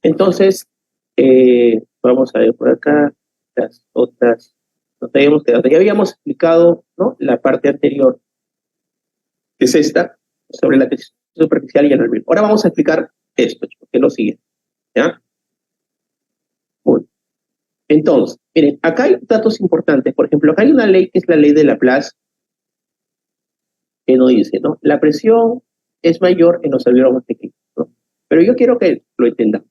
Entonces, vamos a ver por acá las otras. Nos habíamos quedado. Ya habíamos explicado, ¿no?, la parte anterior, que es esta, sobre la tensión superficial y el alveolo. Ahora vamos a explicar esto, que es lo siguiente. ¿Ya? Bueno, entonces, miren, acá hay datos importantes. Por ejemplo, acá hay una ley que es la ley de Laplace, que nos dice, ¿no?, la presión es mayor en los alveolos más pequeños, ¿no? Pero yo quiero que lo entendamos,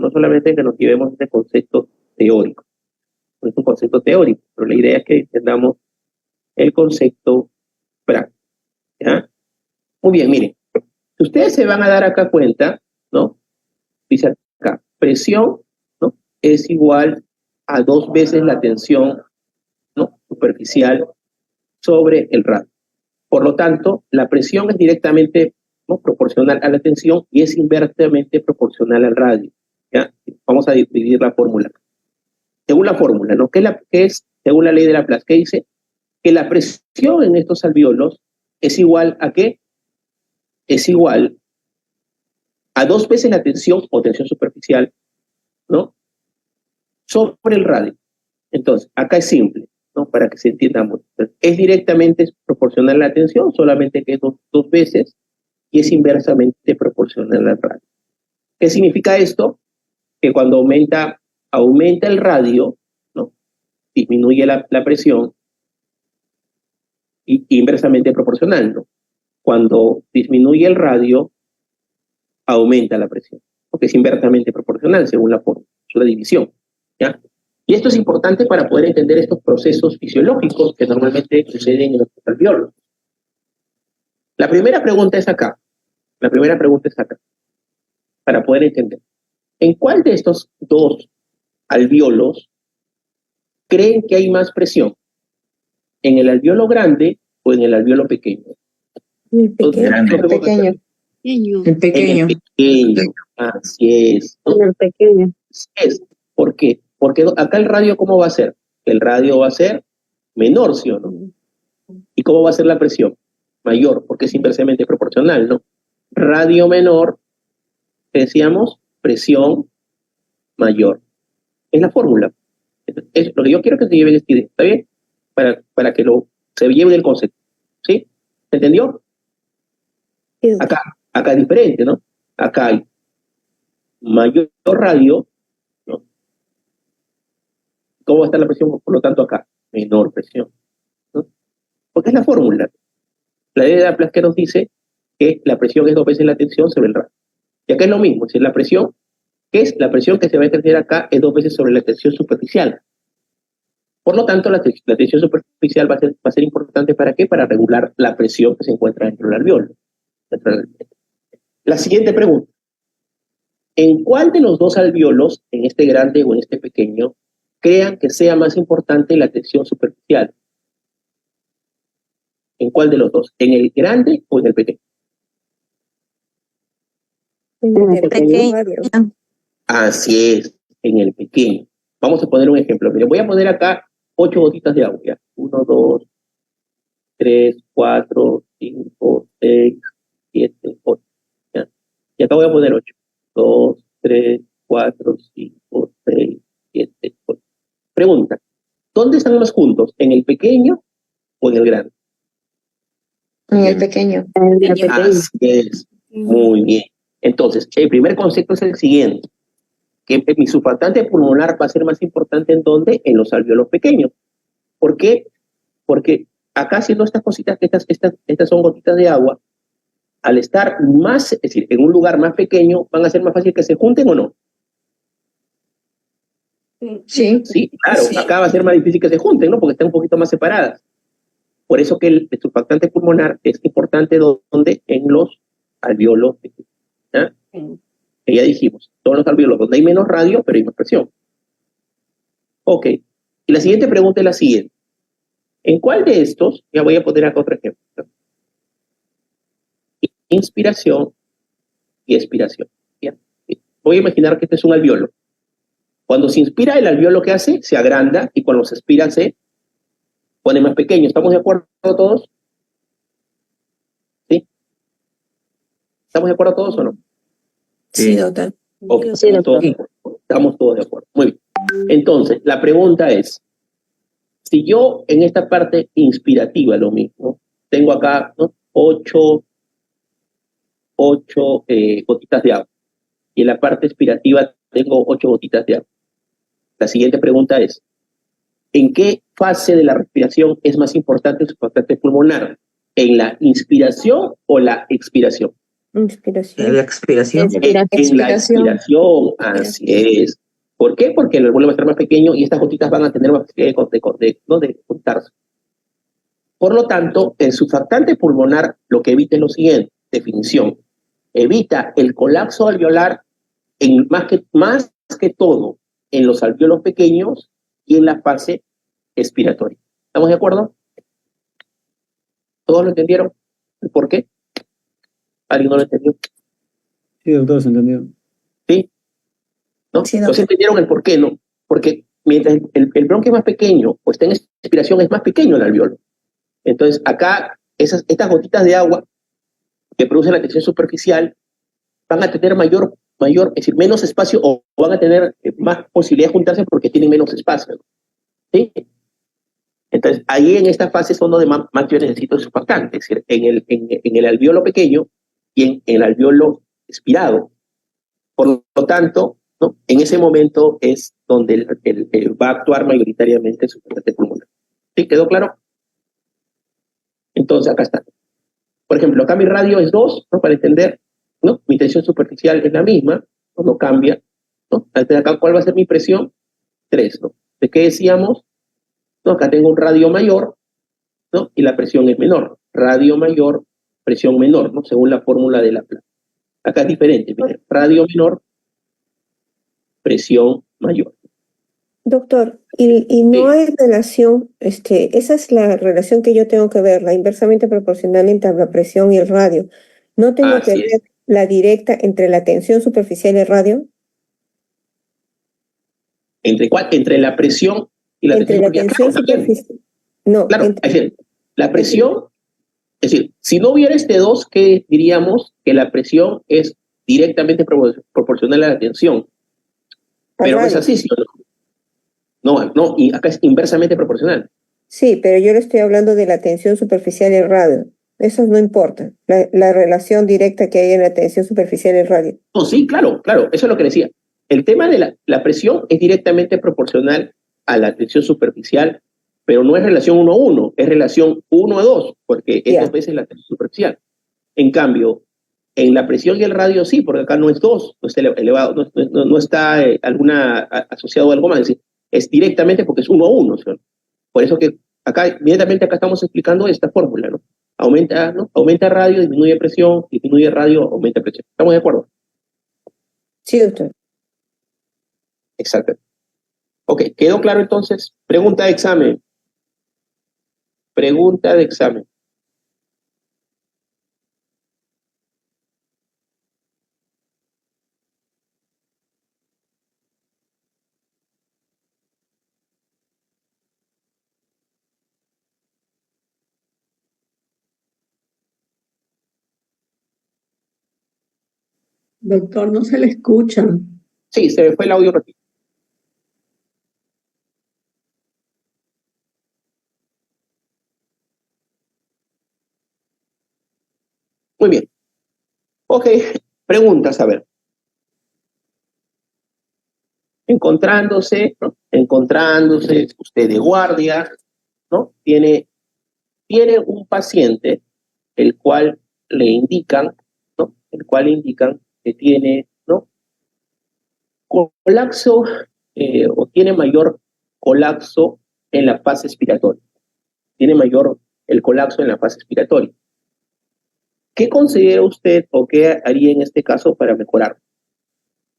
no solamente que nos llevemos este concepto teórico. No es un concepto teórico, pero la idea es que entendamos el concepto práctico. ¿Ya? Muy bien, miren, si ustedes se van a dar acá cuenta, ¿no?, dice acá, presión, ¿no?, es igual a 2 veces la tensión, ¿no?, superficial sobre el radio. Por lo tanto, la presión es directamente, ¿no?, proporcional a la tensión y es inversamente proporcional al radio. ¿Ya? Vamos a dividir la fórmula. Según la fórmula, ¿no?, ¿qué es, según la ley de Laplace? ¿Qué dice? Que la presión en estos alveolos es igual a ¿qué? Es igual a 2 veces la tensión o tensión superficial, ¿no?, sobre el radio. Entonces, acá es simple, ¿no?, para que se entienda mucho. Es directamente proporcional a la tensión, solamente que es dos veces, y es inversamente proporcional al radio. ¿Qué significa esto? Que cuando aumenta el radio, ¿no?, disminuye la presión, y inversamente proporcional, ¿no? Cuando disminuye el radio, aumenta la presión, porque es inversamente proporcional según la fórmula, la división. ¿Ya? Y esto es importante para poder entender estos procesos fisiológicos que normalmente suceden en los alveolos. La primera pregunta es acá, para poder entender. ¿En cuál de estos dos alveolos creen que hay más presión? ¿En el alveolo grande o en el alveolo pequeño? El pequeño. El pequeño. El pequeño. En el pequeño, así es. En el pequeño. Es. ¿Por qué? Porque acá el radio, ¿cómo va a ser? El radio va a ser menor, ¿sí o no? ¿Y cómo va a ser la presión? Mayor, porque es inversamente proporcional, ¿no? Radio menor, decíamos, presión mayor. Es la fórmula. Es lo que yo quiero que se lleven esta idea, ¿está bien? Para que se lleven el concepto. ¿Sí? ¿Se entendió? Sí. Acá es diferente, ¿no? Acá hay mayor radio, ¿no? ¿Cómo va a estar la presión? Por lo tanto, acá, menor presión, ¿no? Porque es la fórmula. La ley de Laplace que nos dice que la presión es 2 veces la tensión sobre el radio. Y acá es lo mismo, es decir, la presión, ¿qué es? La presión que se va a ejercer acá es 2 veces sobre la tensión superficial. Por lo tanto, la tensión superficial va a ser importante, ¿para qué? Para regular la presión que se encuentra dentro del alveolo. La siguiente pregunta. ¿En cuál de los dos alveolos, en este grande o en este pequeño, crean que sea más importante la tensión superficial? ¿En cuál de los dos? ¿En el grande o en el pequeño? En el pequeño. Así es, en el pequeño. Vamos a poner un ejemplo. Miren, voy a poner acá 8 gotitas de agua. 1, 2, 3, 4, 5, 6, 7, 8. ¿Ya? Y acá voy a poner 8. 2, 3, 4, 5, 6, 7, 8. Pregunta, ¿dónde están más juntos? ¿En el pequeño o en el grande? En el pequeño. Así es. Muy bien. Entonces, el primer concepto es el siguiente. Que mi surfactante pulmonar va a ser más importante ¿en dónde? En los alveolos pequeños. ¿Por qué? Porque acá haciendo estas cositas, estas son gotitas de agua, al estar más, es decir, en un lugar más pequeño, van a ser más fácil que se junten ¿o no? Sí. Sí, claro, Sí. acá va a ser más difícil que se junten, ¿no? Porque están un poquito más separadas. Por eso que el surfactante pulmonar es importante ¿dónde? En los alveolos pequeños. ¿Ya? Que ya dijimos, todos los alveolos donde hay menos radio, pero hay más presión. Ok. Y la siguiente pregunta es la siguiente. ¿En cuál de estos, ya voy a poner acá otro ejemplo, inspiración y expiración? ¿Ya? Voy a imaginar que este es un alveolo. Cuando se inspira, el alveolo que hace se agranda y cuando se expira se pone más pequeño. ¿Estamos de acuerdo todos? ¿Sí? ¿Estamos de acuerdo todos o no? Sí, doctor. Ok, Sí, doctor. estamos todos de acuerdo. Muy bien. Entonces, la pregunta es, si yo en esta parte inspirativa lo mismo, tengo acá, ¿no? ocho gotitas de agua, y en la parte expirativa tengo 8 gotitas de agua. La siguiente pregunta es, ¿en qué fase de la respiración es más importante el surfactante pulmonar? ¿En la inspiración o la expiración? Inspiración. La expiración. En la expiración, así es. ¿Por qué? Porque el alveolo va a estar más pequeño y estas gotitas van a tener más posibilidad de juntarse. Por lo tanto, el surfactante pulmonar lo que evita es lo siguiente, definición, evita el colapso alveolar más que todo en los alveolos pequeños y en la fase expiratoria. ¿Estamos de acuerdo? ¿Todos lo entendieron? ¿El por qué? ¿Alguien no lo entendió? Sí, doctor, se entendió. ¿Sí? ¿No? Sí, Entonces entendieron el por qué, ¿no? Porque mientras el bronquio es más pequeño, o está en expiración, es más pequeño el alveolo. Entonces, acá, estas gotitas de agua que producen la tensión superficial van a tener es decir, menos espacio o van a tener más posibilidad de juntarse porque tienen menos espacio. ¿Sí? Entonces, ahí en esta fase es donde más yo necesito el surfactante, es decir, en el alveolo pequeño y en el alveolo expirado. Por lo tanto, ¿no? En ese momento es donde va a actuar mayoritariamente el surfactante pulmonar. ¿Sí? ¿Quedó claro? Entonces, acá está. Por ejemplo, acá mi radio es 2, ¿no? Para entender, ¿no? Mi tensión superficial es la misma, no cambia, ¿no? Acá, ¿cuál va a ser mi presión? 3, ¿no? ¿De qué decíamos? No, acá tengo un radio mayor, ¿no? Y la presión es menor. Radio mayor, presión menor, ¿no? Según la fórmula de Laplace. Acá es diferente, miren, radio menor, presión mayor. Doctor, y no hay relación, esa es la relación que yo tengo que ver, la inversamente proporcional entre la presión y el radio. ¿No tengo que Así es. ver la directa entre la tensión superficial y el radio? Entre la presión y la Entre la tensión superficial. Claro, también. superficial. No, Claro, entre, es decir, la presión, es decir, si no hubiera este 2, ¿qué diríamos? Que la presión es directamente proporcional a la tensión. Pero no es así, ¿sí o no? No, y acá es inversamente proporcional. sí, pero yo le estoy hablando de la tensión superficial y el radio. Eso no importa, la relación directa que hay en la tensión superficial y el radio. No, sí, claro, eso es lo que decía. El tema de la presión es directamente proporcional a la tensión superficial, pero no es relación 1 a 1, es relación 1 a 2, porque es 2 veces la tensión superficial. En cambio, en la presión y el radio sí, porque acá no es 2, no está elevado, no está asociado a algo más, es decir, es directamente porque es 1 a 1, ¿sí? Por eso que inmediatamente acá estamos explicando esta fórmula, ¿no? Aumenta radio, disminuye presión, disminuye radio, aumenta presión. ¿Estamos de acuerdo? Sí, doctor. Exacto. Ok, ¿quedó claro entonces? Pregunta de examen. Pregunta de examen. Doctor, no se le escucha. Sí, se me fue el audio ratito. Muy bien. Ok, preguntas, a ver. Encontrándose usted de guardia, ¿no? Tiene un paciente el cual le indican, ¿no? El cual le indican que tiene, ¿no? Colapso o tiene mayor colapso en la fase expiratoria. Tiene mayor el colapso en la fase expiratoria. ¿Qué considera usted o qué haría en este caso para mejorar?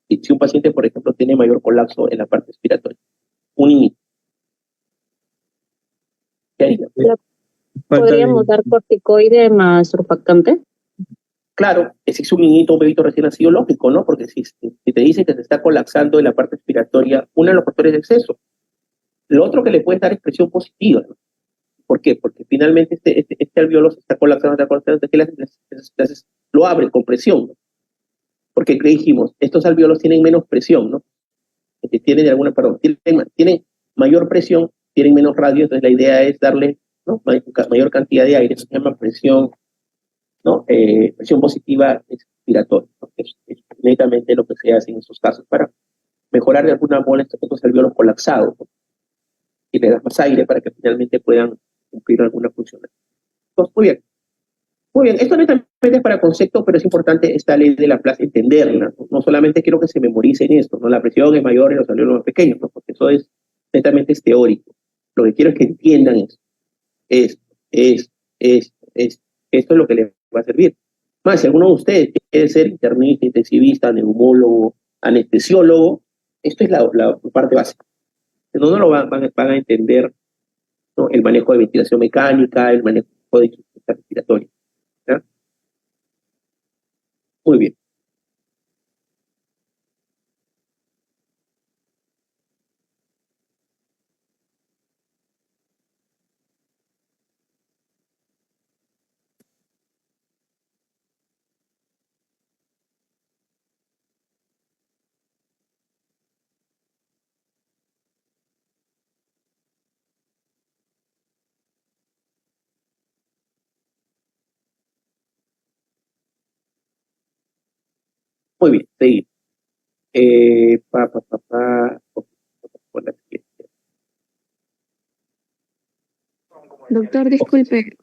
Si un paciente, por ejemplo, tiene mayor colapso en la parte expiratoria, un niño, ¿qué haría? ¿Podríamos dar corticoide más surfactante? Claro, si es un niñito, un bebito recién nacido, lógico, ¿no? Porque si te dicen que se está colapsando en la parte expiratoria, uno de los factores de exceso. Lo otro que le puedes dar es presión positiva, ¿no? ¿Por qué? Porque finalmente este alveolo se está colapsando, ¿qué le haces? Lo abre con presión, ¿no? Porque dijimos, estos alvéolos tienen menos presión, ¿no? Tienen tienen mayor presión, tienen menos radio, entonces la idea es darle, ¿no?, mayor cantidad de aire, eso se llama presión, ¿no? Presión positiva expiratoria, ¿no? Es netamente lo que se hace en esos casos para mejorar de alguna manera estos alvéolos colapsados, ¿no? Y le das más aire para que finalmente puedan cumplir alguna función. Entonces, muy bien. Muy bien, esto netamente es para concepto, pero es importante esta ley de Laplace entenderla, ¿no? No solamente quiero que se memoricen esto, ¿no? La presión es mayor en los alvéolos más pequeños, ¿no? Porque eso es netamente es teórico. Lo que quiero es que entiendan esto. Esto es lo que les va a servir. Más, si alguno de ustedes quiere ser internista, intensivista, neumólogo, anestesiólogo, esto es la parte básica. No lo van a entender, ¿no?, el manejo de ventilación mecánica, el manejo de insuficiencia respiratoria. ¿Ya? Muy bien. Muy bien, seguimos. Por la siguiente. Doctor, disculpe,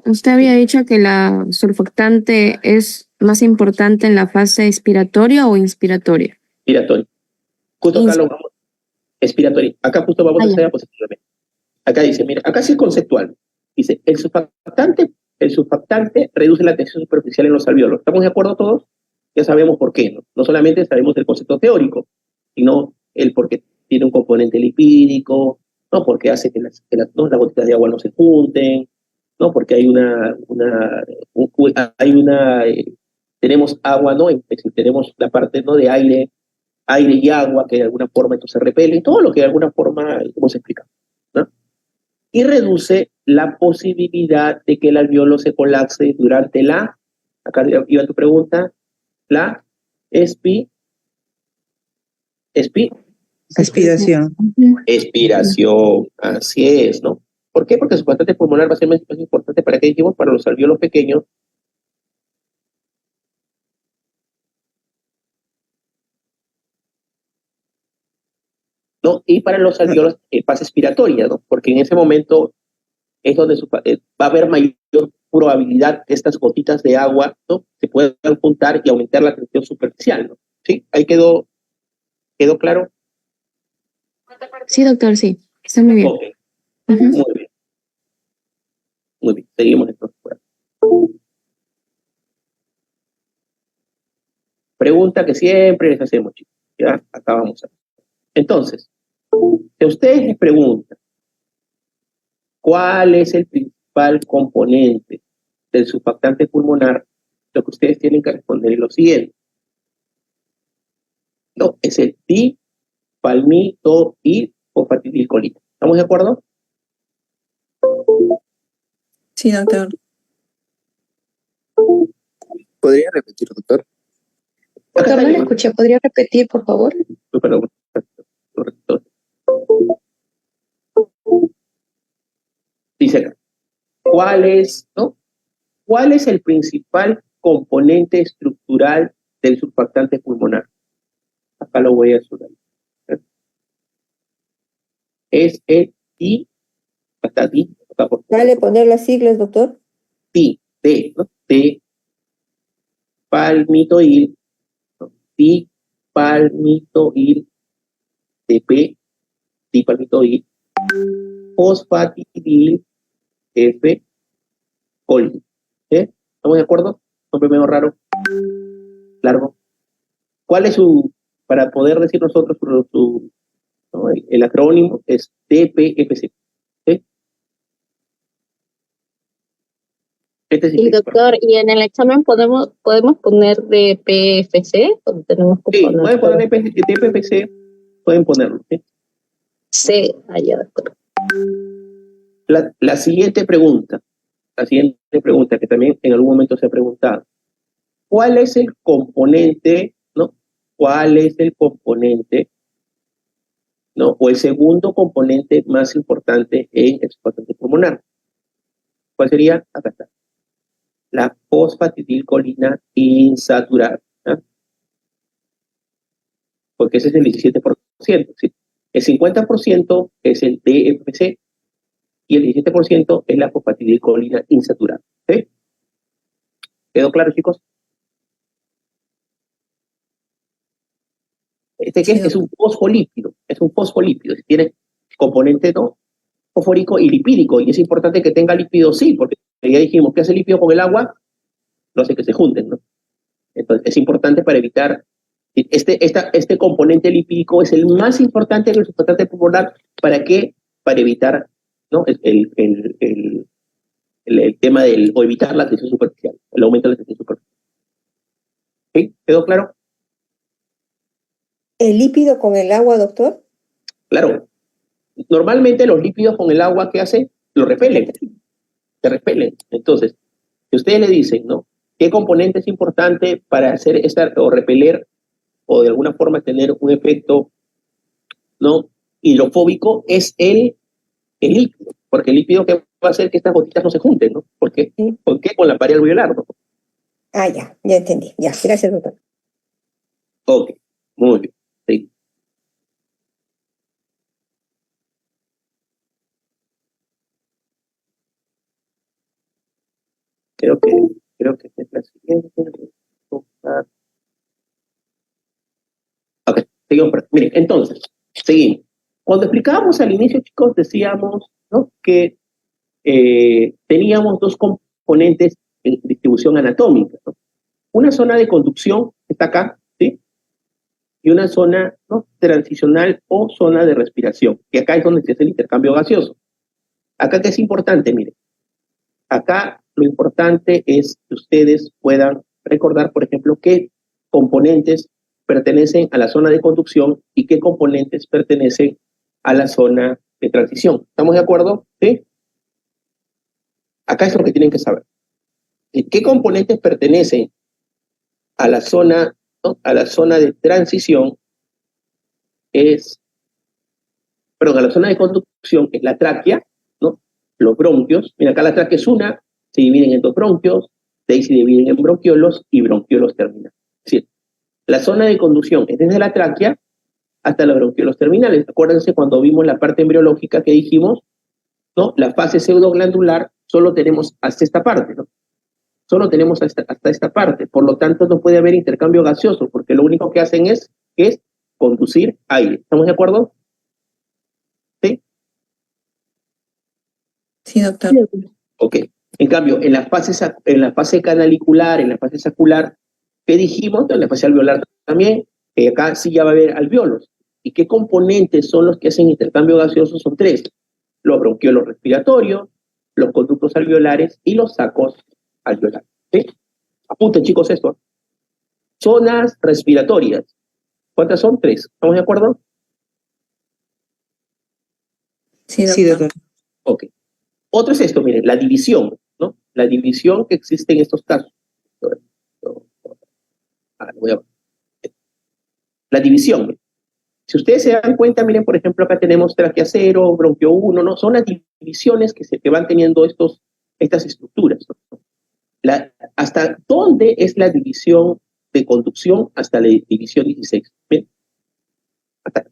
usted había dicho que la surfactante es más importante en la fase expiratoria o inspiratoria. Expiratoria. Justo acá lo vamos. Expiratoria. Acá justo vamos a hacer positivamente. Acá dice, mira, acá sí es conceptual. Dice, el surfactante reduce la tensión superficial en los alvéolos. ¿Estamos de acuerdo todos? Ya sabemos por qué, ¿no? No solamente sabemos el concepto teórico, sino el por qué tiene un componente lipídico, ¿no? Porque hace que las gotitas de agua no se junten, ¿no? Porque tenemos agua, ¿no? Tenemos la parte, ¿no?, de aire y agua que de alguna forma entonces repele, todo lo que de alguna forma hemos explicado, ¿no? Y reduce la posibilidad de que el alvéolo se colapse durante acá iba tu pregunta, la Aspiración. expiración, así es, ¿no? ¿Por qué? Porque su surfactante pulmonar va a ser más importante para qué dijimos, para los alvéolos pequeños. ¿No? Y para los alvéolos fase expiratoria, ¿no? Porque en ese momento es donde va a haber mayor probabilidad que estas gotitas de agua, ¿no?, se puedan juntar y aumentar la tensión superficial, ¿no? ¿Sí? ¿Ahí quedó claro? Sí, doctor, sí. Está muy bien. Ok. Muy bien. Muy bien. Seguimos entonces por aquí. Pregunta que siempre les hacemos, chicos. Ya, acá vamos a ver. Entonces, si ustedes les preguntan cuál es el principal componente del surfactante pulmonar, lo que ustedes tienen que responder es lo siguiente. No, es el dipalmitoil fosfatidilcolina. ¿Estamos de acuerdo? Sí, doctor. ¿Podría repetir, doctor? Doctor, no le escuché. ¿Podría repetir, por favor? Perdón. Dice acá, ¿cuál es el principal componente estructural del surfactante pulmonar? Acá lo voy a subrayar. Es el acá por Vale poner las siglas, doctor. ¿no? Palmitoil, ¿no? Dipalmitoil, dipalmitoil, fosfatidil, colina. ¿Estamos de acuerdo? Nombre medio raro, largo. ¿Cuál es para poder decir nosotros ¿no?, el acrónimo es DPFC? Este es Y doctor, ¿y en el examen podemos poner de PFC o tenemos que sí, poner pueden poner DPFC, pueden ponerlo, ¿sí? C allá, doctor? La siguiente pregunta que también en algún momento se ha preguntado, ¿cuál es el componente cuál es el componente, ¿no? O el segundo componente más importante en el surfactante pulmonar. ¿Cuál sería? Acá está. La fosfatidilcolina insaturada, ¿ah? Porque ese es el 17%, ¿sí? El 50% es el DFC y el 17% es la fosfatidilcolina insaturada, ¿sí? ¿Quedó claro, chicos? ¿Este qué es? Es un fosfolípido, si tiene componente no fosfórico y lipídico, y es importante que tenga lípidos, sí, porque ya dijimos que hace lípido con el agua, no hace que se junten, ¿no? Entonces es importante para evitar, este componente lipídico es el más importante del surfactante pulmonar. ¿Para qué? Para evitar, ¿no? El tema o evitar la tensión superficial, el aumento de la tensión superficial. ¿Sí? ¿Quedó claro? ¿El lípido con el agua, doctor? Claro. Normalmente los lípidos con el agua, ¿qué hacen? Lo repelen, se repelen. Entonces, si ustedes le dicen, ¿no? ¿Qué componente es importante para hacer o repeler o de alguna forma tener un efecto, ¿no? Hidrofóbico? Es el lípido, porque el lípido que va a hacer que estas gotitas no se junten, ¿no? ¿Por qué? Sí. ¿Por qué? Con la pared alveolar, ¿no? Ah, ya entendí. Ya, gracias, doctor. Ok, muy bien. Sí. Creo que esta es la siguiente. Ok, seguimos por aquí. Miren, entonces, seguimos. Cuando explicábamos al inicio, chicos, decíamos, ¿no? Que teníamos dos componentes en distribución anatómica, ¿no? Una zona de conducción, que está acá, ¿sí? Y una zona, ¿no? Transicional o zona de respiración, que acá es donde se hace el intercambio gaseoso. Acá, ¿qué es importante? Miren, acá lo importante es que ustedes puedan recordar, por ejemplo, qué componentes pertenecen a la zona de conducción y qué componentes pertenecen a la zona de transición. ¿Estamos de acuerdo? ¿Sí? Acá es lo que tienen que saber. ¿Qué componentes pertenecen a la zona, ¿no? A la zona de transición? A la zona de conducción es la tráquea, ¿no? Los bronquios. Mira, acá la tráquea es una, se dividen en dos bronquios, de ahí se dividen en bronquiolos y bronquiolos terminales. Es decir, la zona de conducción es desde la tráquea hasta los bronquiolos terminales. Acuérdense cuando vimos la parte embriológica que dijimos, ¿no? La fase pseudoglandular solo tenemos hasta esta parte, ¿no? Solo tenemos hasta esta parte. Por lo tanto, no puede haber intercambio gaseoso, porque lo único que hacen es conducir aire. ¿Estamos de acuerdo? ¿Sí? Sí, doctor. Ok. En cambio, en la fase canalicular, en la fase sacular, ¿qué dijimos? En la fase alveolar también, acá sí ya va a haber alveolos. ¿Y qué componentes son los que hacen intercambio gaseoso? Son tres: los bronquiolos respiratorios, los conductos alveolares y los sacos alveolares. ¿Sí? Apunten, chicos, esto. Zonas respiratorias. ¿Cuántas son? Tres. ¿Estamos de acuerdo? Sí, doctor. Ok. Otro es esto, miren, la división, ¿no? La división que existe en estos casos. La división. Si ustedes se dan cuenta, miren, por ejemplo, acá tenemos tráquea 0, bronquio 1, ¿no? Son las divisiones que van teniendo estas estructuras, ¿no? ¿Hasta dónde es la división de conducción? Hasta la división 16. ¿Bien? Hasta.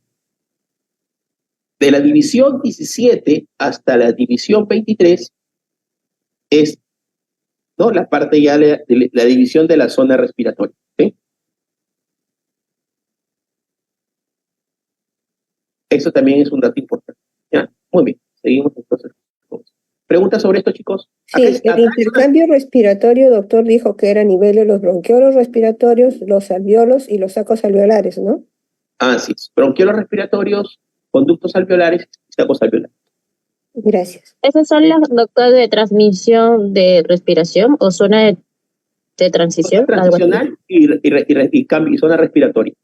De la división 17 hasta la división 23 es, ¿no? La parte ya de la división de la zona respiratoria. ¿Sí? Eso también es un dato importante. ¿Ya? Muy bien, seguimos entonces. ¿Preguntas sobre esto, chicos? Sí, el intercambio respiratorio, doctor, dijo que era a nivel de los bronquiolos respiratorios, los alveolos y los sacos alveolares, ¿no? Ah, sí. Bronquiolos respiratorios, conductos alveolares y sacos alveolares. Gracias. ¿Esas son las, doctor, de transmisión de respiración o zona de transición? Zona Algo así. transicional y zona respiratoria.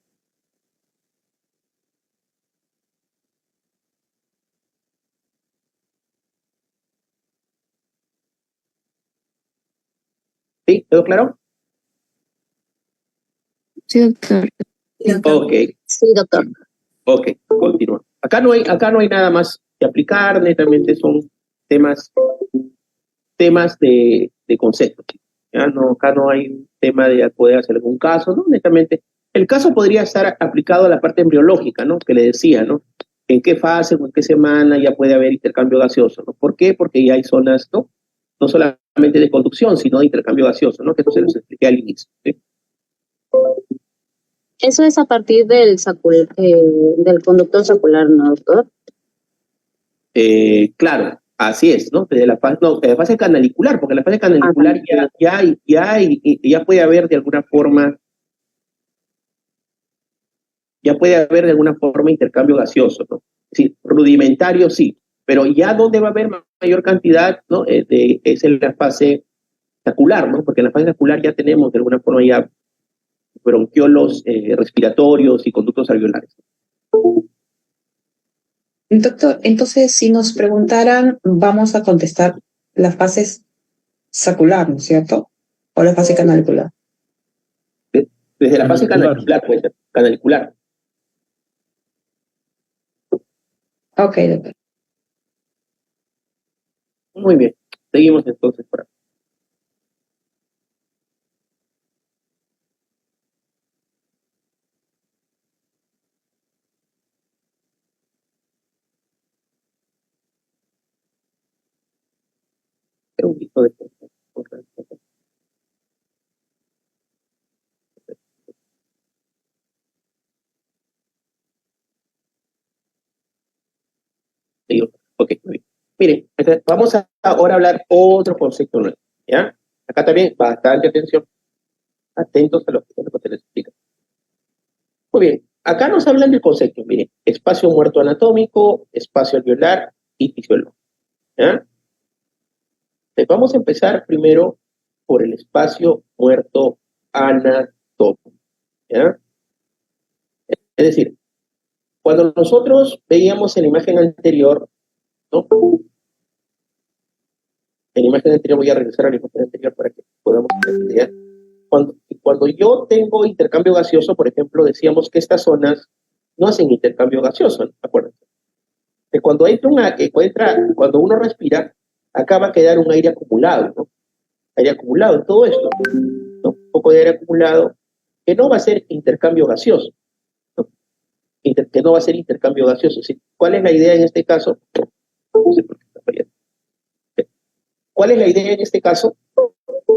¿Sí? ¿Quedó claro? Sí, doctor. Ok, Sí, doctor. ok, continúa. Acá no hay nada más que aplicar, netamente son temas de concepto. ¿Ya? No, acá no hay un tema de poder hacer algún caso, ¿no? Netamente. El caso podría estar aplicado a la parte embriológica, ¿no? Que le decía, ¿no? En qué fase o en qué semana ya puede haber intercambio gaseoso, ¿no? ¿Por qué? Porque ya hay zonas, ¿no? No solamente de conducción, sino de intercambio gaseoso, ¿no? Que eso se los expliqué al inicio, ¿sí? Eso es a partir del conducto sacular, ¿no, doctor? Claro, así es, ¿no? De la fase canalicular, porque en la fase canalicular ya puede haber de alguna forma, intercambio gaseoso, ¿no? Sí, rudimentario sí, pero ya donde va a haber mayor cantidad, ¿no? Es en la fase sacular, ¿no? Porque en la fase sacular ya tenemos de alguna forma ya bronquiolos respiratorios y conductos alveolares. Doctor, entonces si nos preguntaran, vamos a contestar las fases sacular, ¿no es cierto? O la fase canalicular. Desde la fase Canalicular. canalicular, puede ser, canalicular. Ok, doctor. Muy bien, seguimos entonces por aquí. Un poquito de... Ok, muy bien. Miren, entonces, vamos a ahora hablar otro concepto nuevo, ¿ya? Acá también, bastante atención, atentos a lo que se les explica. Muy bien, acá nos hablan del concepto, miren, espacio muerto anatómico, espacio alveolar y fisiológico, ¿ya? Entonces, vamos a empezar primero por el espacio muerto anatómico, ¿ya? Es decir, cuando nosotros veíamos en la imagen anterior, ¿no? En la imagen anterior, voy a regresar a la imagen anterior para que podamos tener idea. Cuando yo tengo intercambio gaseoso, por ejemplo, decíamos que estas zonas no hacen intercambio gaseoso, ¿no? Acuérdense. Que cuando uno respira, acá va a quedar un aire acumulado, ¿no? Aire acumulado en todo esto, ¿no? Un poco de aire acumulado que no va a ser intercambio gaseoso, ¿no? Que no va a ser intercambio gaseoso. ¿Sí? ¿Cuál es la idea en este caso? No sé por qué está fallando. ¿Cuál es la idea en este caso?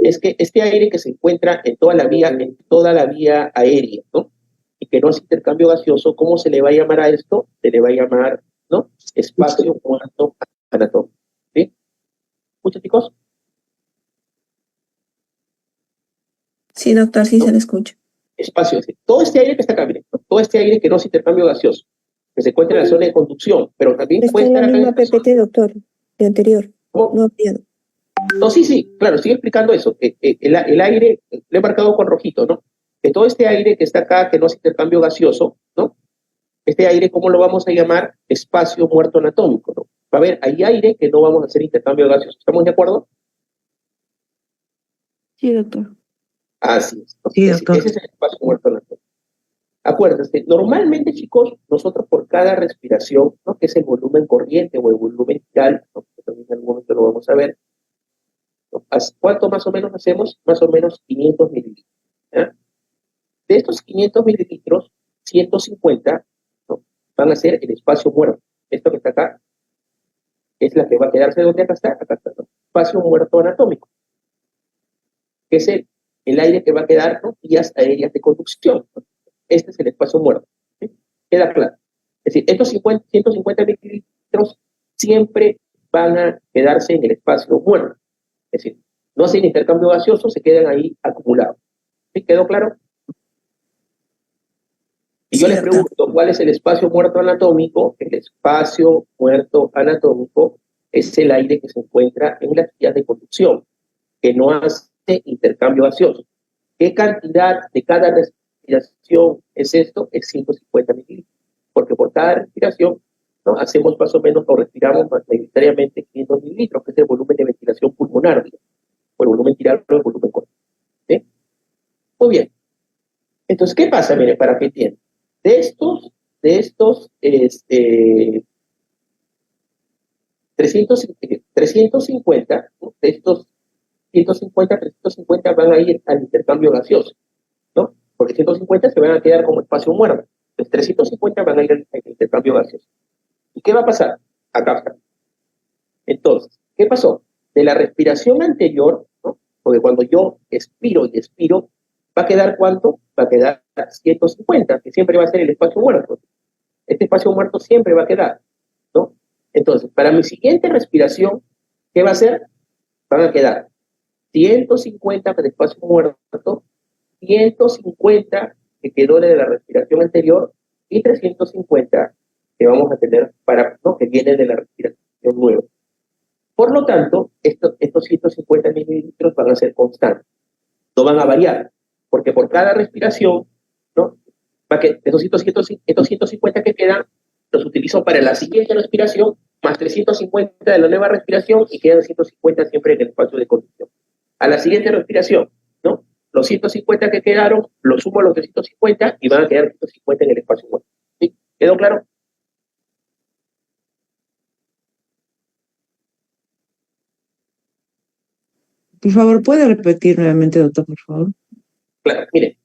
Es que este aire que se encuentra en toda la vía aérea, ¿no? Y que no es intercambio gaseoso, ¿cómo se le va a llamar a esto? Se le va a llamar, ¿no? Espacio muerto anatómico. ¿Sí? ¿Escucha, chicos? Sí, doctor, sí ¿No? se le escucha. Espacio, es decir, todo este aire que está acá, miren, ¿no? Todo este aire que no es intercambio gaseoso, que se encuentra en la zona de conducción, pero también Está puede en la estar acá en misma esta zona. PPT, doctor, de anterior. ¿Cómo? No ampliado. No, sí, claro, sigue explicando eso. El aire, lo he marcado con rojito, ¿no? Que todo este aire que está acá, que no es intercambio gaseoso, ¿no? Este aire, ¿cómo lo vamos a llamar? Espacio muerto anatómico, ¿no? A ver, hay aire que no vamos a hacer intercambio gaseoso. ¿Estamos de acuerdo? Sí, doctor. Así es. Sí, doctor. Ese es el espacio muerto anatómico. Acuérdense, normalmente, chicos, nosotros por cada respiración, ¿no? Que es el volumen corriente o el volumen vital, ¿no? Que también en algún momento lo vamos a ver, ¿no? ¿Cuánto más o menos hacemos? Más o menos 500 mililitros. ¿Ya? De estos 500 mililitros, 150, ¿no? Van a ser el espacio muerto. Esto que está acá es la que va a quedarse donde acá está, ¿no? Espacio muerto anatómico, que es el aire que va a quedar, ¿no? Vías aéreas de conducción, ¿no? Este es el espacio muerto, ¿sí? Queda claro. Es decir, estos 150 mililitros siempre van a quedarse en el espacio muerto. Es decir, no hacen intercambio gaseoso, se quedan ahí acumulados. ¿Sí? ¿Quedó claro? Y yo les pregunto, ¿cuál es el espacio muerto anatómico? El espacio muerto anatómico es el aire que se encuentra en las vías de conducción, que no hace intercambio gaseoso. ¿Qué cantidad de cada respiración es esto? Es 150 mililitros. Porque por cada respiración, ¿no? Hacemos más o menos, o respiramos mayoritariamente 500 mililitros, que es el volumen de ventilación pulmonar, o el volumen tirado, o el volumen corto. ¿Sí? Muy bien. Entonces, ¿qué pasa? Mire, para que entiendan. De estos 350, ¿no? De estos 150, 350 van a ir al intercambio gaseoso, ¿no? Porque 150 se van a quedar como espacio muerto. Entonces, 350 van a ir al intercambio gaseoso. ¿Y qué va a pasar? Acá está. Entonces, ¿qué pasó? De la respiración anterior, ¿no? Porque cuando yo expiro y expiro, ¿va a quedar cuánto? Va a quedar 150, que siempre va a ser el espacio muerto. Este espacio muerto siempre va a quedar, ¿no? Entonces, para mi siguiente respiración, ¿qué va a hacer? Van a quedar 150 de espacio muerto, 150 que quedó de la respiración anterior y 350 que vamos a tener para, ¿no? Que viene de la respiración nueva. Por lo tanto, estos 150 mililitros van a ser constantes, no van a variar, porque por cada respiración, ¿no? Estos 150 que quedan los utilizo para la siguiente respiración, más 350 de la nueva respiración y quedan 150 siempre en el espacio de conducción. A la siguiente respiración, ¿no? Los 150 que quedaron, los sumo a los 350 y van a quedar 150 en el espacio muerto. ¿Sí? ¿Quedó claro? Por favor, ¿puede repetir nuevamente, doctor, por favor? Claro, mire,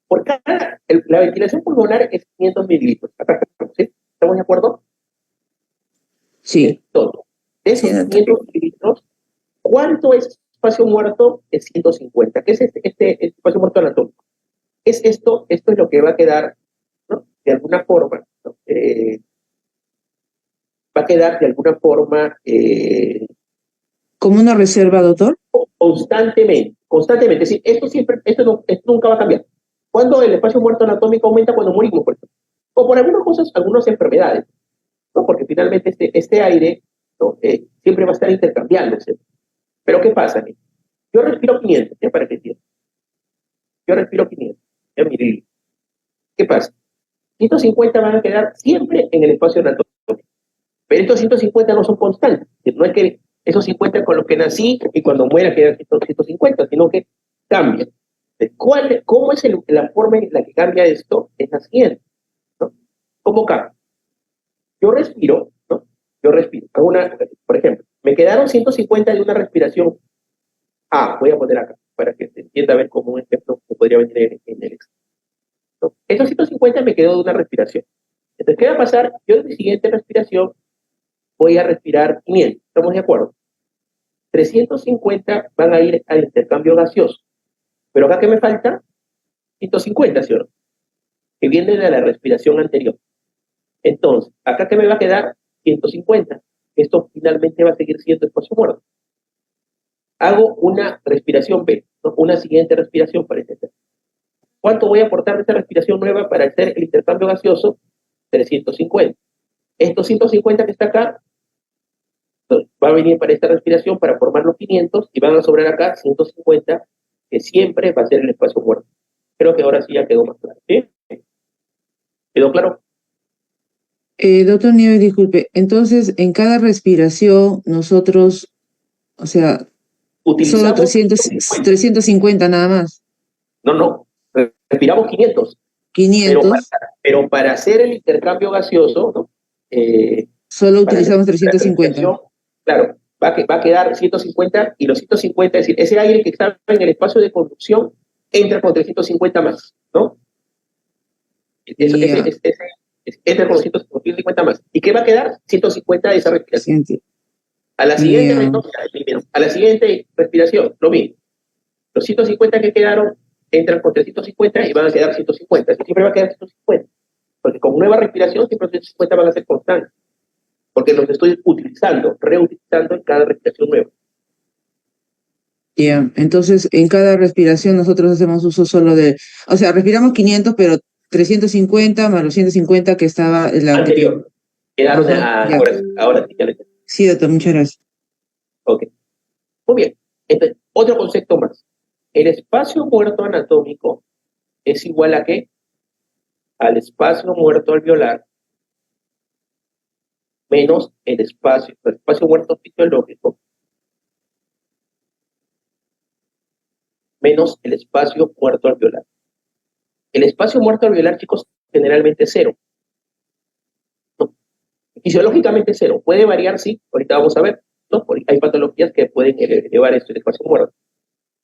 por cada, la ventilación pulmonar es 500 mililitros. Acá estamos, ¿sí? ¿Estamos de acuerdo? Sí. Todo. De esos Sí, doctor. 500 mililitros, ¿cuánto es espacio muerto? Es 150. ¿Qué es este espacio muerto anatómico? Es esto es lo que va a quedar, ¿no? De alguna forma, ¿no? Va a quedar de alguna forma ¿Como una reserva, doctor? constantemente. Es decir, esto nunca va a cambiar. Cuando el espacio muerto anatómico aumenta cuando morimos, por ejemplo. O por algunas cosas, algunas enfermedades, ¿no? Porque finalmente este aire, ¿no? Siempre va a estar intercambiándose. Pero ¿qué pasa? Yo respiro 500, ¿ya? Para que entiendan. Yo respiro 500, ¿ya? Mililitros. ¿Qué pasa? 150 van a quedar siempre en el espacio anatómico. Pero estos 150 no son constantes. No es que esos 50 con los que nací y cuando muera quedan 150, sino que cambian. ¿Cómo es la forma en la que cambia esto? Es la siguiente, ¿no? ¿Cómo cambia? Yo respiro, ¿no? Yo respiro. Por ejemplo, me quedaron 150 de una respiración A. Voy a poner acá para que se entienda a ver cómo un ejemplo que podría venir en el examen, ¿no? Esos 150 me quedó de una respiración. Entonces, ¿qué va a pasar? Yo en mi siguiente respiración voy a respirar 500. ¿Estamos de acuerdo? 350 van a ir al intercambio gaseoso. Pero acá, ¿qué me falta? 150, ¿sí o no? Que viene de la respiración anterior. Entonces, acá, ¿qué me va a quedar? 150. Esto finalmente va a seguir siendo espacio muerto. Hago una respiración B, ¿no? Una siguiente respiración para entender. ¿Cuánto voy a aportar de esa respiración nueva para hacer el intercambio gaseoso? 350. Estos 150 que está acá va a venir para esta respiración para formar los 500 y van a sobrar acá 150, que siempre va a ser el espacio muerto. Creo que ahora sí ya quedó más claro. ¿Sí? ¿Quedó claro? Doctor Nieves, disculpe. Entonces, en cada respiración, nosotros, o sea, solo Utilizamos 350 nada más. No. Respiramos 500. 500. Pero para hacer el intercambio gaseoso, ¿no? Solo utilizamos 350. Claro, va a quedar 150 y los 150, es decir, ese aire que está en el espacio de conducción entra con 350 más, ¿no? Entra con 150 más. ¿Y qué va a quedar? 150 de esa respiración. A la siguiente respiración, lo mismo. Los 150 que quedaron entran con 350 y van a quedar 150. Siempre va a quedar 150. Porque con nueva respiración siempre los 150 van a ser constantes. Porque los estoy reutilizando en cada respiración nueva. Entonces, en cada respiración nosotros hacemos uso solo o sea, respiramos 500, pero 350 más los 150 que estaba en la anterior. Quedaron ahora sí, ya lo entendí. Sí, doctor, muchas gracias. Ok. Muy bien. Entonces, otro concepto más. El espacio muerto anatómico es igual a ¿qué? Al espacio muerto alveolar menos el espacio muerto fisiológico menos el espacio muerto alveolar. El espacio muerto alveolar, chicos, generalmente es cero. ¿No? Fisiológicamente cero. Puede variar, sí, ahorita vamos a ver, ¿no? Hay patologías que pueden elevar el espacio muerto.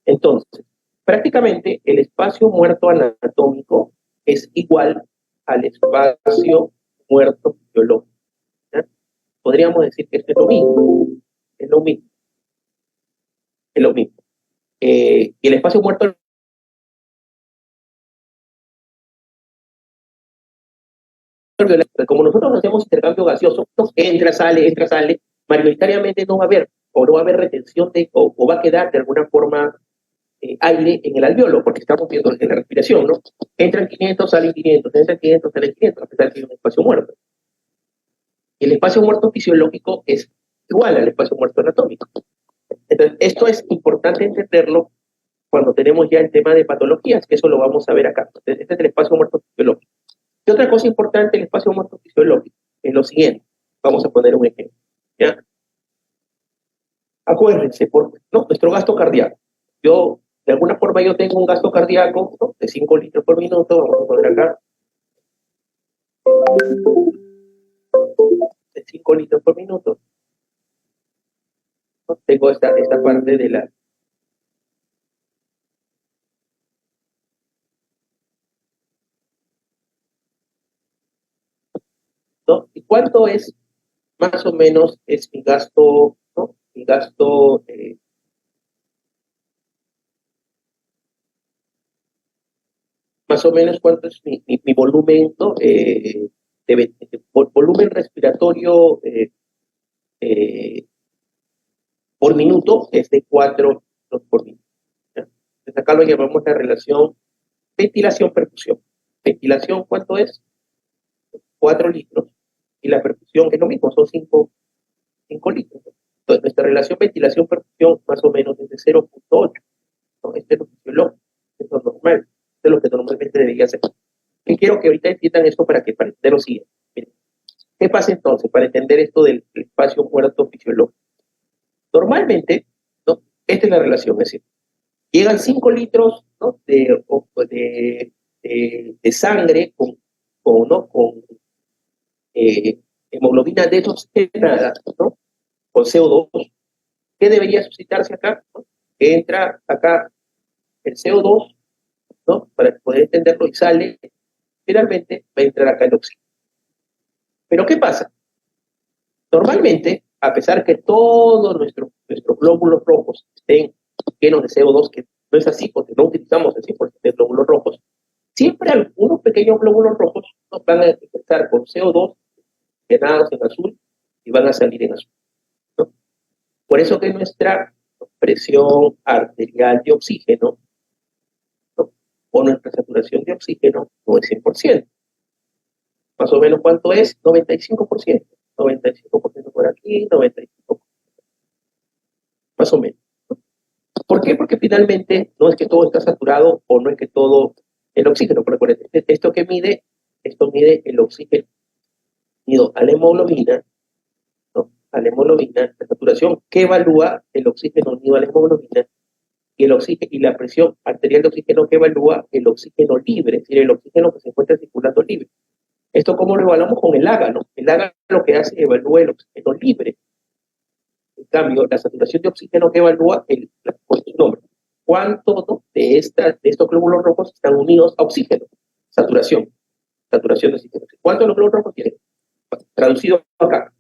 Entonces, prácticamente el espacio muerto anatómico es igual al espacio muerto fisiológico. ¿Ya? Podríamos decir que esto es lo mismo. Es lo mismo. Es lo mismo. Y el espacio muerto como nosotros hacemos intercambio gaseoso, entra, sale, mayoritariamente no va a haber, o no va a haber retención o va a quedar de alguna forma aire en el alveolo, porque estamos viendo en la respiración, ¿no? Entran 500, salen 500, entran 500, salen 500, a pesar que hay un espacio muerto. Y el espacio muerto fisiológico es igual al espacio muerto anatómico. Entonces, esto es importante entenderlo cuando tenemos ya el tema de patologías, que eso lo vamos a ver acá. Entonces, este es el espacio muerto fisiológico. Y otra cosa importante del espacio muerto fisiológico es lo siguiente. Vamos a poner un ejemplo. ¿Ya? Acuérdense, nuestro gasto cardíaco. De alguna forma yo tengo un gasto cardíaco, ¿no? De 5 litros por minuto, vamos a poner acá. De 5 litros por minuto. ¿No? Tengo esta parte de la... ¿No? ¿Y cuánto es, más o menos, es mi gasto, ¿no? Mi gasto... más o menos cuánto es mi volumen, ¿no? Volumen respiratorio por minuto es de 4 litros por minuto. ¿Ya? Entonces acá lo llamamos la relación ventilación-perfusión. Ventilación, ¿cuánto es? 4 litros. Y la perfusión es lo mismo, son 5 litros. Entonces nuestra relación ventilación-perfusión más o menos es de 0.8. ¿No? Este es lo fisiológico, esto es lo normal. Esto es lo que normalmente debería ser. Y quiero que ahorita entiendan esto para entender lo siguiente. Miren, ¿qué pasa entonces para entender esto del espacio muerto fisiológico? Normalmente, ¿no? Esta es la relación, es decir, llegan 5 litros, ¿no? de sangre con hemoglobina desoxigenada, ¿no? Con CO2. ¿Qué debería suscitarse acá? ¿No? Que entra acá el CO2, ¿no? Para poder entenderlo, y sale, finalmente va a entrar acá el oxígeno. Pero ¿qué pasa? Normalmente, a pesar que todos nuestros glóbulos rojos estén llenos de CO2, que no es así porque no utilizamos el 100% de glóbulos rojos, siempre algunos pequeños glóbulos rojos nos van a empezar con CO2 llenados en azul y van a salir en azul, ¿no? Por eso que nuestra presión arterial de oxígeno, ¿no? O nuestra saturación de oxígeno no es 100%. Más o menos, ¿cuánto es? 95%. 95% por aquí, 95%. Más o menos. ¿Por qué? Porque finalmente no es que todo está saturado o no es que todo el oxígeno. Pero esto mide el oxígeno unido a la hemoglobina, ¿no? A la hemoglobina, la saturación que evalúa el oxígeno unido a la hemoglobina y el oxígeno y la presión arterial de oxígeno que evalúa el oxígeno libre, es decir, el oxígeno que se encuentra circulando libre. Esto cómo lo evaluamos con el AGA, ¿no? El AGA lo que hace evalúa el oxígeno libre. En cambio, la saturación de oxígeno que evalúa por su nombre. ¿Cuánto, ¿no? de estos glóbulos rojos están unidos a oxígeno? Saturación de oxígeno. ¿Cuántos de los glóbulos rojos tienen? Traducido acá.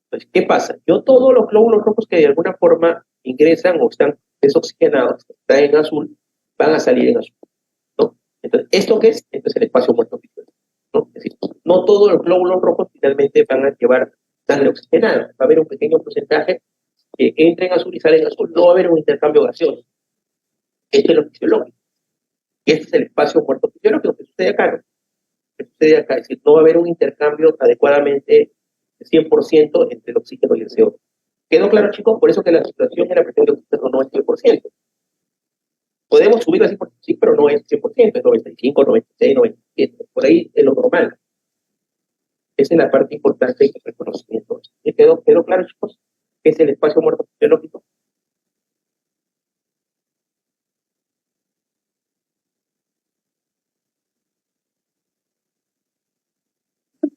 Entonces, ¿qué pasa? Todos los glóbulos rojos que de alguna forma ingresan o están desoxigenados, están en azul, van a salir en azul, ¿no? Entonces, ¿esto qué es? Esto es el espacio muerto fisiológico, ¿no? Es decir, no todos los glóbulos rojos finalmente van a llevar sangre oxigenada. Va a haber un pequeño porcentaje que entra en azul y sale en azul. No va a haber un intercambio gaseoso. Esto es lo fisiológico. Y este es el espacio muerto fisiológico que sucede acá, ¿no? Que sucede acá. Es decir, no va a haber un intercambio adecuadamente de 100% entre el oxígeno y el CO2. ¿Quedó claro, chicos? Por eso que la saturación y la presión de oxígeno no es 100%. Podemos subir al 100%, sí, pero no es 100%, es 95, 96, 97. Por ahí es lo normal. Esa es la parte importante del reconocimiento. ¿Quedó claro, chicos? ¿Qué es el espacio muerto fisiológico?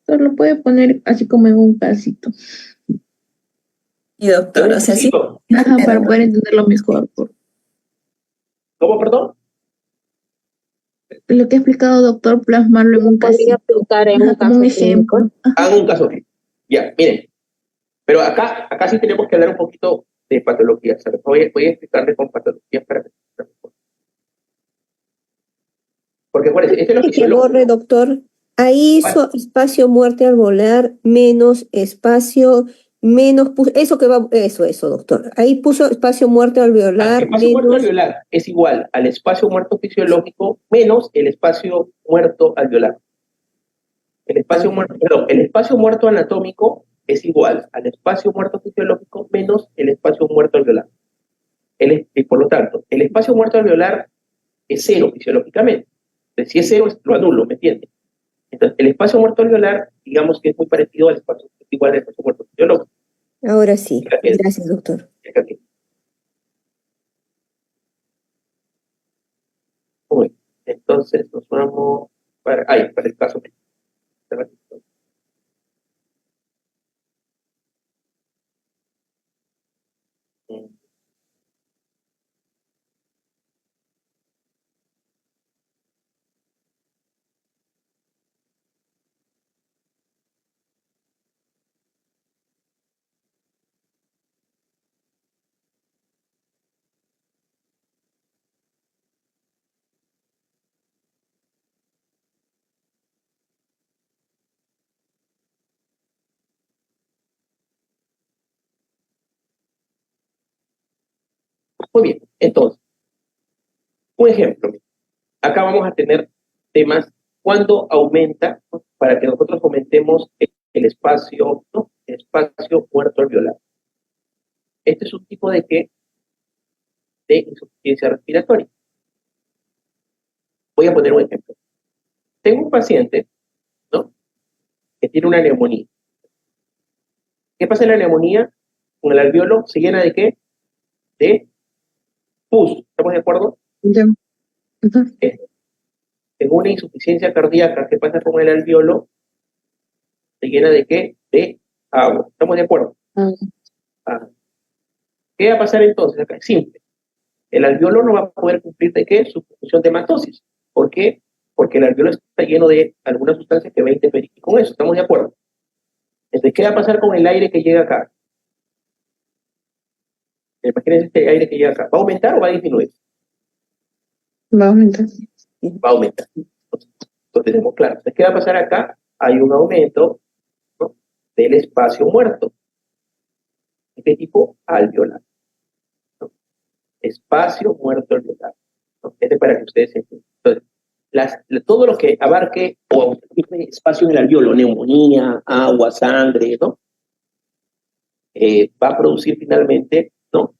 Doctor, lo puede poner así como en un casito. Y doctor, o sea, sí. Ajá, para poder entenderlo mejor. ¿Cómo, perdón? Lo que ha explicado doctor, plasmarlo en un Podría casito. aplicar en Ajá, un como caso un clínico. ejemplo. Hago un caso clínico. Ya, miren. Pero acá sí tenemos que hablar un poquito de patologías. ¿Sabes? Voy a explicarle con patologías para que se entienda mejor. Porque, acuérdense, este es lo Que fisiológico. borre, doctor. Ahí hizo espacio muerte alveolar menos espacio, eso que va, eso, doctor. Ahí puso espacio muerte El alveolar espacio muerto menos, alveolar es igual al espacio muerto fisiológico menos el espacio muerto alveolar. El espacio muerto, perdón, el espacio muerto anatómico es igual al espacio muerto fisiológico menos el espacio muerto alveolar. Y por lo tanto, el espacio muerto alveolar es cero fisiológicamente. Entonces, si es cero, lo anulo, ¿me entiendes? Entonces, el espacio muerto alveolar, digamos que es muy parecido al espacio, es igual al espacio muerto fisiológico. ahora sí. Gracias, doctor. Muy bien. Entonces, nos vamos para el caso. Muy bien, entonces, un ejemplo. Acá vamos a tener temas cuando aumenta, ¿no? Para que nosotros aumentemos el espacio, ¿no? El espacio muerto alveolar. Este es un tipo de qué? De insuficiencia respiratoria. Voy a poner un ejemplo. Tengo un paciente, ¿no? Que tiene una neumonía. ¿Qué pasa en la neumonía? Con el alveolo se llena de qué? De pus. ¿Estamos de acuerdo? En una insuficiencia cardíaca, ¿qué pasa con el alveolo? Se llena de qué? De agua. ¿Estamos de acuerdo? Ah. ¿Qué va a pasar entonces? Acá es simple. El alveolo no va a poder cumplir de qué? Su función de hematosis. ¿Por qué? Porque el alveolo está lleno de algunas sustancias que va a interferir con eso. ¿Estamos de acuerdo? Entonces, ¿qué va a pasar con el aire que llega acá? Imagínense este aire que llega acá. ¿Va a aumentar o va a disminuir? Va a aumentar. Va a aumentar. Entonces, lo tenemos claro. Entonces, ¿qué va a pasar acá? Hay un aumento, ¿no? Del espacio muerto. ¿De tipo alveolar? ¿No? Espacio muerto alveolar. ¿No? Este es para que ustedes entiendan. Entonces, todo lo que abarque o espacio en el alveolo, neumonía, agua, sangre, ¿no? Va a producir finalmente, ¿no?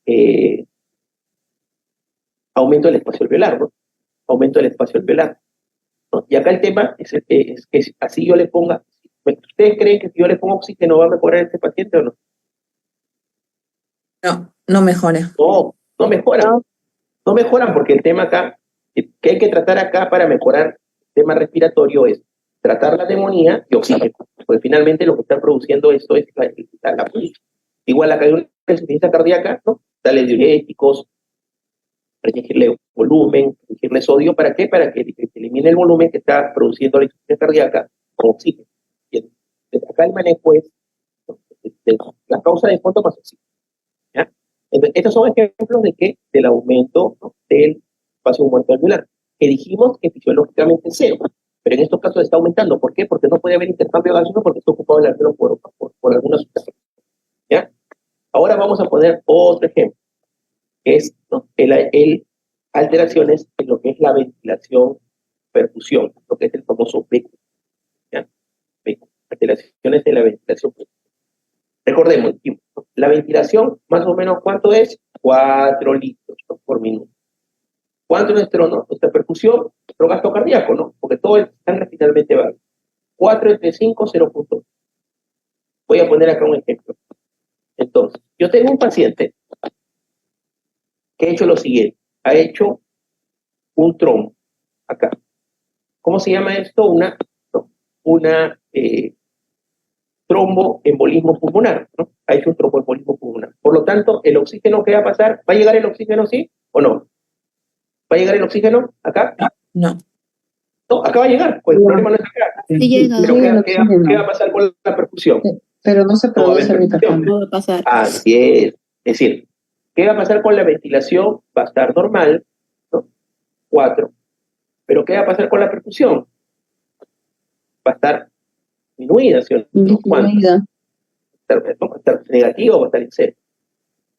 Aumento del espacio alveolar, ¿no? Aumento del espacio alveolar, ¿no? Y acá el tema es que así yo le ponga, ¿ustedes creen que si yo le pongo oxígeno va a mejorar este paciente o no? No mejora. No mejoran. No mejoran porque el tema acá, que hay que tratar acá para mejorar el tema respiratorio es tratar la neumonía y oxígeno, porque finalmente lo que está produciendo esto es la política. Igual acá hay una insuficiencia cardíaca, ¿no? Dale diuréticos, restringirle volumen, restringirle sodio, ¿para qué? Para que elimine el volumen que está produciendo la insuficiencia cardíaca con oxígeno. Bien. Entonces, acá el manejo es, ¿no? La causa de fondo más oxígeno. ¿Ya? Entonces, estos son ejemplos de qué? Del aumento, ¿no? Del espacio muerto alveolar, que dijimos que fisiológicamente es cero, pero en estos casos está aumentando. ¿Por qué? Porque no puede haber intercambio gaseoso porque está ocupado el alveolo por alguna sustancia. ¿Ya? Ahora vamos a poner otro ejemplo, que es, ¿no? el alteraciones en lo que es la ventilación, perfusión, lo que es el famoso PECU. ¿Ya? PECU, alteraciones de la ventilación. Recordemos, ¿no? La ventilación, más o menos, ¿cuánto es? 4 litros, ¿no? Por minuto. ¿Cuánto es nuestra perfusión? Nuestro gasto cardíaco, ¿no? Porque todo está finalmente bajo. 4 entre 5, 0.1. Voy a poner acá un ejemplo. Entonces, yo tengo un paciente que ha hecho lo siguiente. Ha hecho un trombo acá. ¿Cómo se llama esto? Una tromboembolismo pulmonar, ¿no? Ha hecho un tromboembolismo pulmonar. Por lo tanto, el oxígeno, ¿qué va a pasar? ¿Va a llegar el oxígeno, sí o no? ¿Va a llegar el oxígeno acá? No. No, acá va a llegar, pues el problema no es acá. Sí llega. Pero Sí, el ¿qué oxígeno. va a pasar con la perfusión? Sí, pero no se No va a haber produce el perfusión. intercambio. No va a pasar. Así es. Es decir, ¿qué va a pasar con la ventilación? Va a estar normal, ¿no? 4. Pero ¿qué va a pasar con la perfusión? Va a estar disminuida, ¿sí o no? ¿Cuánto? Disminuida. Va a estar negativo o va a estar en 0.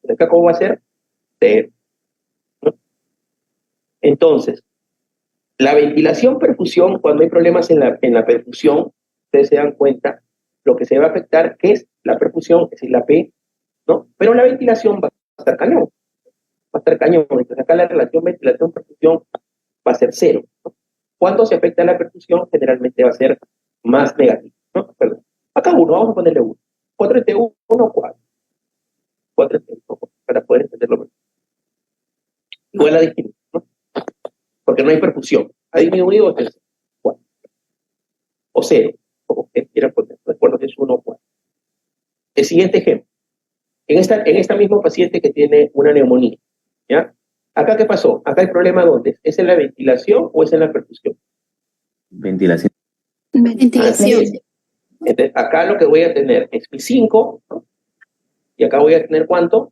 Acá, ¿cómo va a ser? 0. ¿No? Entonces, la ventilación-perfusión, cuando hay problemas en la perfusión, ustedes se dan cuenta, lo que se va a afectar que es la perfusión, es decir, la P, ¿no? Pero la ventilación va a estar cañón. Va a estar cañón. Entonces acá la relación ventilación-perfusión va a ser 0, ¿no? Cuando se afecta la perfusión, generalmente va a ser más negativo, ¿no? Perdón. Acá 1, vamos a ponerle 1. 4 entre 1, 4. 4 entre 1, para poder entenderlo mejor. Igual a disminuir, ¿no? Porque no hay perfusión. Ha disminuido o es 4. O 0, como ustedes quieran poner. Recuerdo que es 1 o 4. El siguiente ejemplo. En esta misma paciente que tiene una neumonía, ¿ya? ¿Acá qué pasó? Acá el problema, ¿dónde? ¿Es en la ventilación o es en la perfusión? Ventilación. Ventilación. Así es. Entonces, acá lo que voy a tener es mi 5, ¿no? Y acá voy a tener ¿cuánto?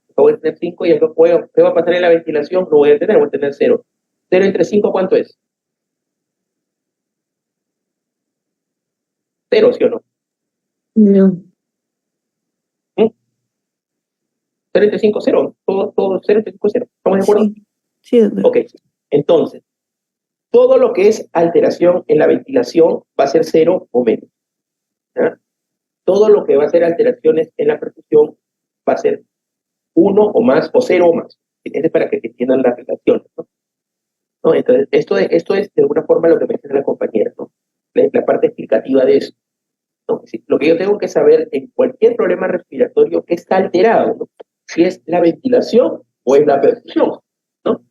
Acá voy a tener 5 y acá ¿qué va a pasar en la ventilación? No voy a tener 0. 0 entre 5, ¿cuánto es? 0, ¿sí o no? No. 0 entre 5, 0. Todo 0 entre 5, 0. ¿Estamos de acuerdo? Sí, doctor. Ok. Entonces, todo lo que es alteración en la ventilación va a ser 0 o menos, ¿ya? Todo lo que va a ser alteraciones en la perfusión va a ser 1 o más o 0 o más. Es para que entiendan las relaciones, ¿no? ¿No? Entonces, esto es de alguna forma lo que me dice la compañera, ¿no? La parte explicativa de eso, ¿no? Es decir, lo que yo tengo que saber en cualquier problema respiratorio que está alterado, ¿no? Si es la ventilación o es la perfusión, ¿no?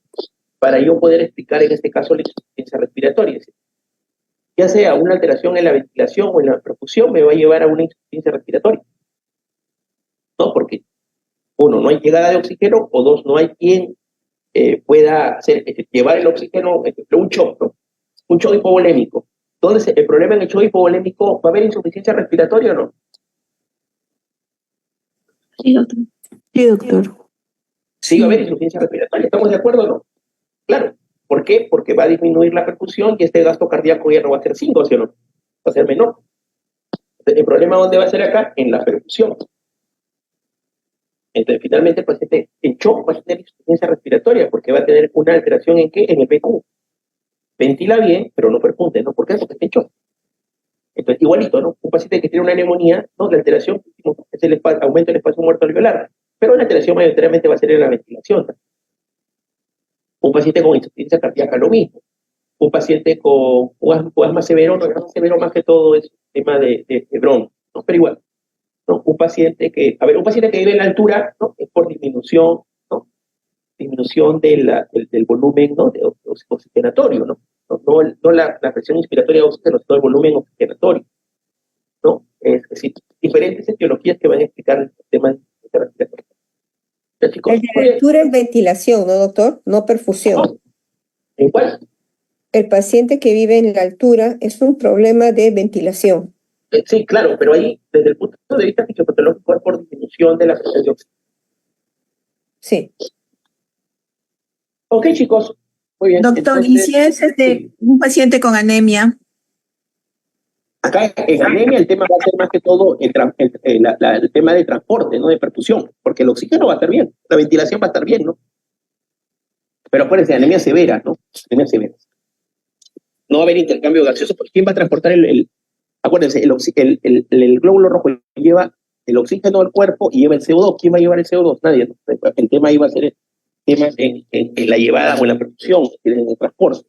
Para yo poder explicar en este caso la insuficiencia respiratoria. Es decir, ya sea una alteración en la ventilación o en la perfusión, me va a llevar a una insuficiencia respiratoria, ¿no? Porque, 1, no hay llegada de oxígeno, o 2, no hay quien pueda llevar el oxígeno, un shock, ¿no? Un shock hipovolémico. Entonces, el problema en el shock hipovolémico, ¿va a haber insuficiencia respiratoria o no? Sí, doctor. Sí, doctor. Sí, va a haber insuficiencia respiratoria. ¿Estamos de acuerdo o no? Claro. ¿Por qué? Porque va a disminuir la perfusión y este gasto cardíaco ya no va a ser 5, ¿sí o no? Va a ser menor. Entonces, ¿el problema dónde va a ser acá? En la perfusión. Entonces, finalmente, el paciente en shock va a tener insuficiencia respiratoria porque va a tener una alteración ¿en qué? En el PQ. Ventila bien, pero no perfunde, ¿no? ¿Por qué? Porque está en shock. Entonces, igualito, ¿no? Un paciente que tiene una neumonía, ¿no? La alteración es el aumento del espacio muerto alveolar, pero la alteración mayoritariamente va a ser en la ventilación, ¿no? Un paciente con insuficiencia cardíaca, lo mismo. Un paciente con asma severo, no, asma severo más que todo es tema de bronco, ¿no? Pero igual, ¿no? Un paciente que vive en la altura, ¿no? Es por disminución, ¿no? Disminución del volumen, ¿no? De oxigenatorio, ¿no? No la presión inspiratoria de oxígeno, sino el volumen oxigenatorio, ¿no? Es decir, diferentes etiologías que van a explicar el tema de respiratorio. Ya, chicos, El de la altura es ventilación, ¿no, doctor? No perfusión. ¿en cuál? El paciente que vive en la altura es un problema de ventilación. Sí, claro, pero ahí, desde el punto de vista fisiopatológico, es por disminución de la presión de oxígeno. Sí. Ok, chicos, muy bien. Doctor, ¿y si es un paciente con anemia? Acá en anemia el tema va a ser más que todo el tema de transporte, no de perfusión, porque el oxígeno va a estar bien, la ventilación va a estar bien, ¿no? Pero acuérdense, anemia severa, ¿no? Anemia severa. No va a haber intercambio gaseoso, porque ¿quién va a transportar acuérdense, el glóbulo rojo lleva el oxígeno al cuerpo y lleva el CO2. ¿Quién va a llevar el CO2? Nadie, ¿no? El tema iba a ser el tema en la llevada o en la perfusión, en el transporte.